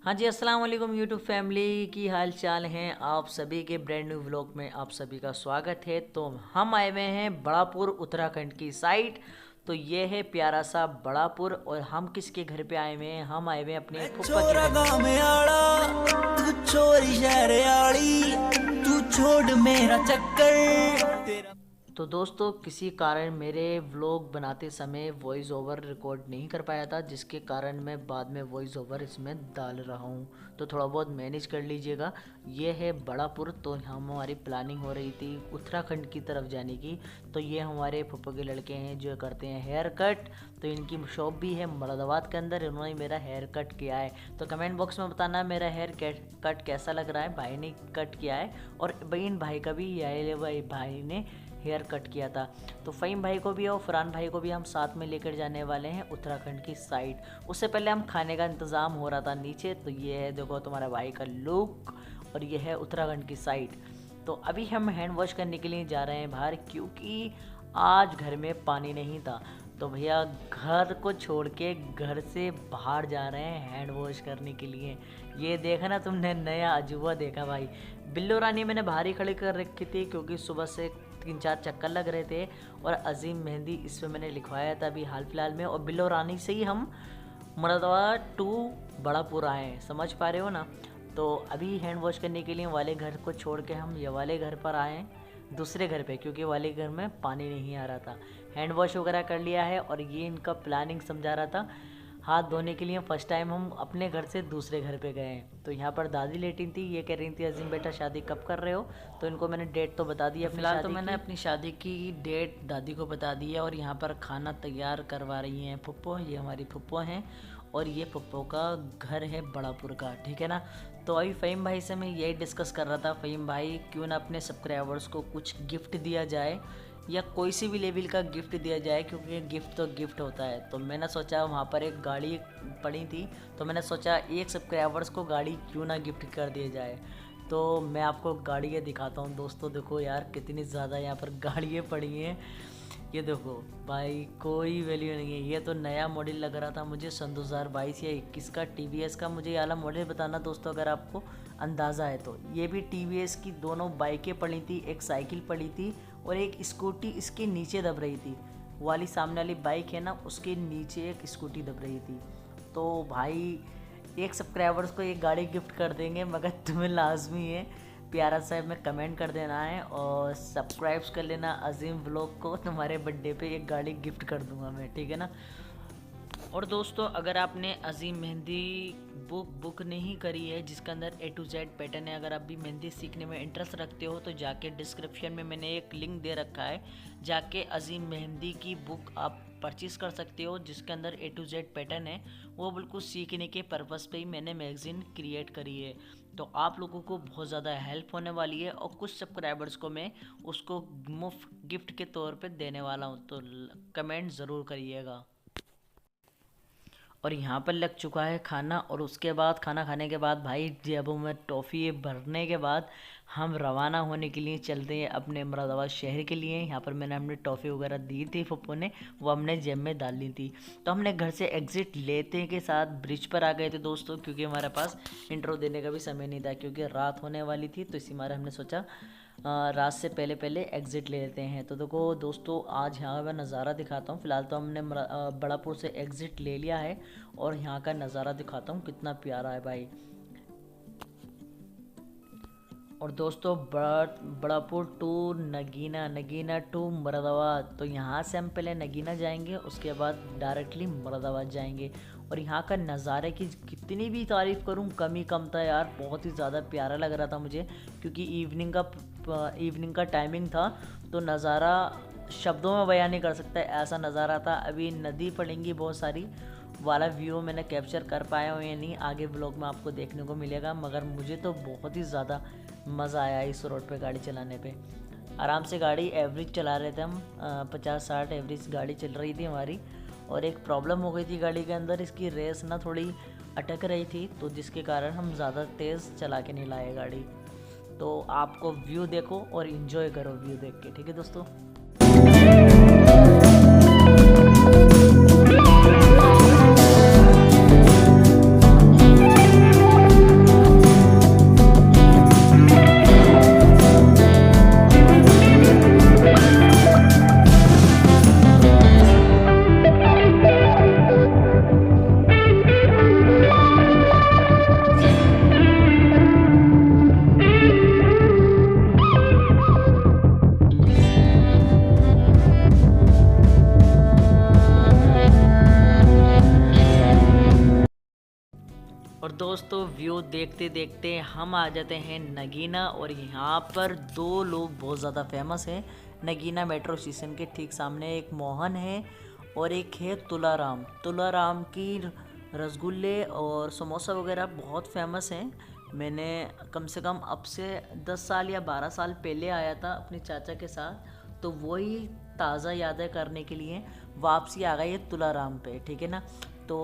हाँ जी, अस्सलाम वालेकुम यूट्यूब फैमिली की हाल चाल हैं। आप सभी के ब्रांड न्यू व्लॉग में आप सभी का स्वागत है। तो हम आए हुए हैं बड़ापुर उत्तराखंड की साइड। तो ये है प्यारा सा बड़ापुर और हम किसके घर पे आए हुए हैं? हम आए हुए हैं अपने फुप्पा के घर पे। तू छोरी शहर आली, तू छोड़ मेरा चक्कर। तो दोस्तों किसी कारण मेरे व्लॉग बनाते समय वॉइस ओवर रिकॉर्ड नहीं कर पाया था, जिसके कारण मैं बाद में वॉइस ओवर इसमें डाल रहा हूँ। तो थोड़ा बहुत मैनेज कर लीजिएगा। ये है बड़ापुर। तो हमारी प्लानिंग हो रही थी उत्तराखंड की तरफ जाने की। तो ये हमारे फुप्पा के लड़के हैं जो करते हैं हेयर कट। तो इनकी शॉप भी है मुरादाबाद के अंदर। इन्होंने मेरा हेयर कट किया है। तो कमेंट बॉक्स में बताना मेरा हेयर कट कैसा लग रहा है। भाई ने कट किया है और बहन भाई का भी भाई ने हेयर कट किया था। तो फ़हीम भाई को भी और फरहान भाई को भी हम साथ में लेकर जाने वाले हैं उत्तराखंड की साइड। उससे पहले हम खाने का इंतज़ाम हो रहा था नीचे। तो ये है देखो तुम्हारा भाई का लुक और ये है उत्तराखंड की साइड। तो अभी हम हैंड वॉश करने के लिए जा रहे हैं बाहर, क्योंकि आज घर में पानी नहीं था। तो भैया घर को छोड़ के घर से बाहर जा रहे हैं हैंड वॉश करने के लिए। ये देखा ना तुमने, नया अजूबा देखा भाई। बिल्लो रानी मैंने बाहर ही खड़ी कर रखी थी, क्योंकि सुबह से 3-4 चक्कर लग रहे थे। और अजीम मेहंदी इस पर मैंने लिखवाया था अभी हाल फिलहाल में। और बिल्लो रानी से ही हम मुरादाबाद टू बड़ापुर आए हैं, समझ पा रहे हो ना। तो अभी हैंड वॉश करने के लिए वाले घर को छोड़ के हम ये वाले घर पर आए हैं, दूसरे घर पे, क्योंकि वाले घर में पानी नहीं आ रहा था। हैंड वॉश वगैरह कर लिया है और ये इनका प्लानिंग समझा रहा था। हाथ धोने के लिए फर्स्ट टाइम हम अपने घर से दूसरे घर पे गए हैं। तो यहाँ पर दादी लेटी थी। ये कह रही थी अजीम बेटा शादी कब कर रहे हो? तो इनको मैंने डेट तो बता दी है। फिलहाल तो मैंने अपनी शादी की डेट दादी को बता दी है। और यहाँ पर खाना तैयार करवा रही हैं फुप्पो। ये हमारी फुप्पो हैं और ये फुप्पो का घर है बड़ापुर का, ठीक है ना। तो अभी फ़हीम भाई से मैं यही डिस्कस कर रहा था, फ़हीम भाई क्यों ना अपने सब्सक्राइबर्स को कुछ गिफ्ट दिया जाए या कोई सी भी लेवल का गिफ्ट दिया जाए, क्योंकि गिफ्ट तो गिफ्ट होता है। तो मैंने सोचा वहाँ पर एक गाड़ी पड़ी थी, तो मैंने सोचा एक सब्सक्राइबर्स को गाड़ी क्यों ना गिफ्ट कर दिया जाए। तो मैं आपको गाड़ियाँ दिखाता हूँ दोस्तों। देखो यार कितनी ज़्यादा यहाँ पर गाड़ियाँ पड़ी हैं। ये देखो भाई, कोई वैल्यू नहीं है। ये तो नया मॉडल लग रहा था मुझे सन 2022 या 21 का TVS का। मुझे ये वाला मॉडल बताना दोस्तों अगर आपको अंदाज़ा है तो। ये भी TVS की दोनों बाइकें पड़ी थी, एक साइकिल पड़ी थी और एक स्कूटी इसके नीचे दब रही थी। वाली सामने वाली बाइक है ना, उसके नीचे एक स्कूटी दब रही थी। तो भाई एक सब्सक्राइबर्स को एक गाड़ी गिफ्ट कर देंगे, मगर तुम्हें लाजमी है प्यारा सा में कमेंट कर देना है और सब्सक्राइब कर लेना अजीम व्लॉग को। तुम्हारे बर्थडे पे एक गाड़ी गिफ्ट कर दूंगा मैं, ठीक है ना। और दोस्तों अगर आपने अजीम मेहंदी बुक नहीं करी है, जिसके अंदर A to Z पैटर्न है, अगर आप भी मेहंदी सीखने में इंटरेस्ट रखते हो तो जाके डिस्क्रिप्शन में मैंने एक लिंक दे रखा है, जाके अजीम मेहंदी की बुक आप परचेज़ कर सकते हो, जिसके अंदर A to Z पैटर्न है। वो बिल्कुल सीखने के पर्पज़ पे ही मैंने मैगज़ीन क्रिएट करी है। तो आप लोगों को बहुत ज़्यादा हेल्प होने वाली है और कुछ सब्सक्राइबर्स को मैं उसको मुफ्त गिफ्ट के तौर पे देने वाला हूँ। तो कमेंट ज़रूर करिएगा। और यहाँ पर लग चुका है खाना। और उसके बाद खाना खाने के बाद भाई जब मैं टॉफ़ी भरने के बाद हम रवाना होने के लिए चलते हैं अपने मुरादाबाद शहर के लिए। यहाँ पर हमने टॉफ़ी वगैरह दी थी फुप्पो ने, वो हमने जेब में डाल ली थी। तो हमने घर से एग्ज़िट लेते के साथ ब्रिज पर आ गए थे दोस्तों, क्योंकि हमारे पास इंट्रो देने का भी समय नहीं था, क्योंकि रात होने वाली थी। तो इसी मारे हमने सोचा रात से पहले पहले एग्ज़िट ले लेते हैं। तो देखो दोस्तों आज यहाँ का नज़ारा दिखाता हूँ। फ़िलहाल तो हमने बड़ापुर से एग्ज़िट ले लिया है और यहाँ का नज़ारा दिखाता हूँ कितना प्यारा है भाई। और दोस्तों बड़ापुर टू नगीना टू मुरादाबाद। तो यहाँ से हम पहले नगीना जाएंगे, उसके बाद डायरेक्टली मुरादाबाद जाएंगे। और यहाँ का नज़ारे की कितनी भी तारीफ़ करूँ कम ही कम था यार। बहुत ही ज़्यादा प्यारा लग रहा था मुझे, क्योंकि इवनिंग का टाइमिंग था। तो नज़ारा शब्दों में बयान नहीं कर सकता, ऐसा नज़ारा था। अभी नदी पड़ेंगी बहुत सारी, वाला व्यू मैंने कैप्चर कर पाया हूँ या नहीं, आगे ब्लॉग में आपको देखने को मिलेगा। मगर मुझे तो बहुत ही ज़्यादा मज़ा आया इस रोड पे गाड़ी चलाने पे। आराम से गाड़ी एवरेज चला रहे थे हम, 50-60 एवरेज गाड़ी चल रही थी हमारी। और एक प्रॉब्लम हो गई थी गाड़ी के अंदर, इसकी रेस ना थोड़ी अटक रही थी, तो जिसके कारण हम ज़्यादा तेज़ चला के नहीं लाए गाड़ी। तो आपको व्यू देखो और इन्जॉय करो व्यू देख के, ठीक है दोस्तों। और दोस्तों व्यू देखते देखते हम आ जाते हैं नगीना। और यहाँ पर दो लोग बहुत ज़्यादा फेमस हैं नगीना मेट्रो स्टेशन के ठीक सामने। एक मोहन है और एक है तुलाराम। तुलाराम की रसगुल्ले और समोसा वगैरह बहुत फेमस हैं। मैंने कम से कम अब से 10 साल या 12 साल पहले आया था अपने चाचा के साथ, तो वही ताज़ा यादें करने के लिए वापसी आ गई है तुलाराम पे, ठीक है ना। तो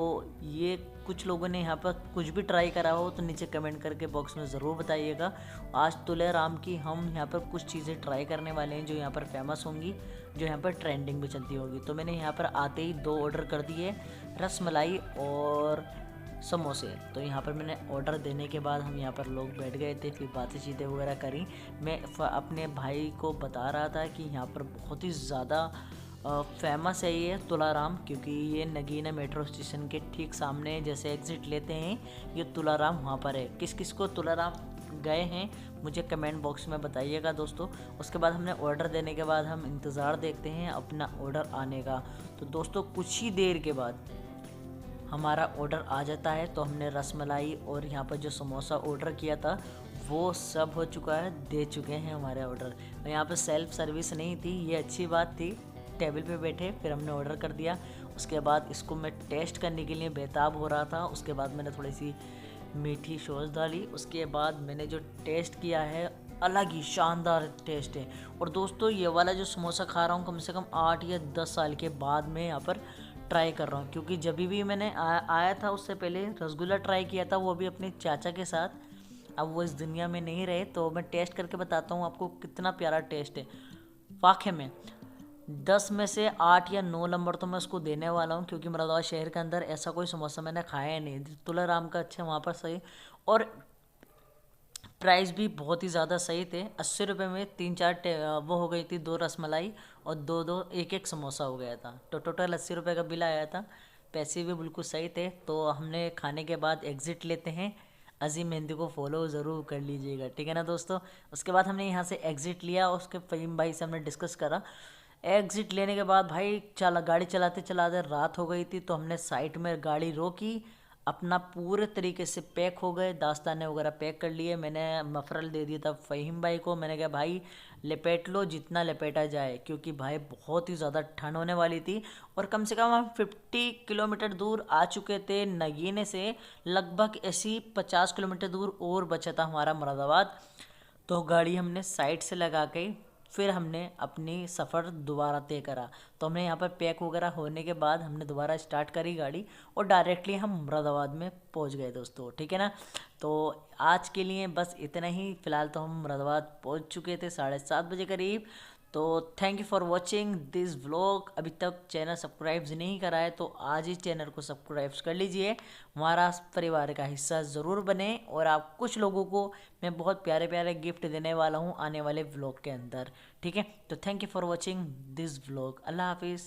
ये कुछ लोगों ने यहाँ पर कुछ भी ट्राई करा हो तो नीचे कमेंट करके बॉक्स में ज़रूर बताइएगा। आज तुलाराम की हम यहाँ पर कुछ चीज़ें ट्राई करने वाले हैं जो यहाँ पर फेमस होंगी, जो यहाँ पर ट्रेंडिंग भी चलती होगी। तो मैंने यहाँ पर आते ही 2 ऑर्डर कर दिए, रसमलाई और समोसे। तो यहाँ पर मैंने ऑर्डर देने के बाद हम यहाँ पर लोग बैठ गए थे, फिर बातें चीतें वगैरह करी। मैं अपने भाई को बता रहा था कि यहाँ पर बहुत ही ज़्यादा फेमस है ये तुलाराम, क्योंकि ये नगीना मेट्रो स्टेशन के ठीक सामने जैसे एग्ज़िट लेते हैं ये तुलाराम वहाँ पर है। किस किस को तुलाराम गए हैं मुझे कमेंट बॉक्स में बताइएगा दोस्तों। उसके बाद हमने ऑर्डर देने के बाद हम इंतज़ार देखते हैं अपना ऑर्डर आने का। तो दोस्तों कुछ ही देर के बाद हमारा ऑर्डर आ जाता है। तो हमने रसमलाई और यहाँ पर जो समोसा ऑर्डर किया था वो सब हो चुका है, दे चुके हैं हमारे ऑर्डर। और यहाँ पर सेल्फ सर्विस नहीं थी, ये अच्छी बात थी। टेबल पे बैठे फिर हमने ऑर्डर कर दिया। उसके बाद इसको मैं टेस्ट करने के लिए बेताब हो रहा था। उसके बाद मैंने थोड़ी सी मीठी सॉस डाली। उसके बाद मैंने जो टेस्ट किया है अलग ही शानदार टेस्ट है। और दोस्तों ये वाला जो समोसा खा रहा हूँ कम से कम 8 या 10 साल के बाद में यहाँ पर ट्राई कर रहा हूँ, क्योंकि जब भी मैंने आया था उससे पहले रसगुल्ला ट्राई किया था, वो भी अपने चाचा के साथ। अब वो इस दुनिया में नहीं रहे, तो मैं टेस्ट करके बताता हूँ आपको कितना प्यारा टेस्ट है। वाकई में 10 में से 8 या 9 नंबर तो मैं उसको देने वाला हूँ, क्योंकि मुरादाबाद शहर के अंदर ऐसा कोई समोसा मैंने खाया ही नहीं। तुलाराम का अच्छा वहाँ पर सही, और प्राइस भी बहुत ही ज़्यादा सही थे। 80 रुपये में 3-4 वो हो गई थी, 2 रसमलाई और 2-2 1-1 समोसा हो गया था। तो टोटल 80 रुपये का बिल आया था। पैसे भी बिल्कुल सही थे। तो हमने खाने के बाद एग्ज़िट लेते हैं। अजीम मेहंदी को फॉलो ज़रूर कर लीजिएगा, ठीक है ना दोस्तों। उसके बाद हमने यहाँ से एग्ज़िट लिया। उसके फ़हीम भाई से हमने डिस्कस करा। एग्ज़िट लेने के बाद भाई गाड़ी चलाते चलाते रात हो गई थी, तो हमने साइड में गाड़ी रोकी। अपना पूरे तरीके से पैक हो गए, दास्ताने वगैरह पैक कर लिए। मैंने मफरल दे दिया था फ़हीम भाई को। मैंने कहा भाई लपेट लो जितना लपेटा जाए, क्योंकि भाई बहुत ही ज़्यादा ठंड होने वाली थी। और कम से कम हम 50 किलोमीटर दूर आ चुके थे नगीने से। लगभग ऐसी 50 किलोमीटर दूर और बचा था हमारा मुरादाबाद। तो गाड़ी हमने साइड से लगा के फिर हमने अपनी सफ़र दोबारा तय करा। तो हमने यहाँ पर पैक वगैरह होने के बाद हमने दोबारा स्टार्ट करी गाड़ी और डायरेक्टली हम मुरादाबाद में पहुँच गए दोस्तों, ठीक है ना। तो आज के लिए बस इतना ही। फ़िलहाल तो हम मुरादाबाद पहुँच चुके थे 7:30 बजे करीब। तो thank you for watching this vlog. अभी तक चैनल सब्सक्राइब नहीं करा है तो आज ही चैनल को सब्सक्राइब कर लीजिए, हमारा परिवार का हिस्सा ज़रूर बने। और आप कुछ लोगों को मैं बहुत प्यारे प्यारे गिफ्ट देने वाला हूँ आने वाले व्लॉग के अंदर, ठीक है। तो thank you for watching this vlog. अल्लाह हाफिज़।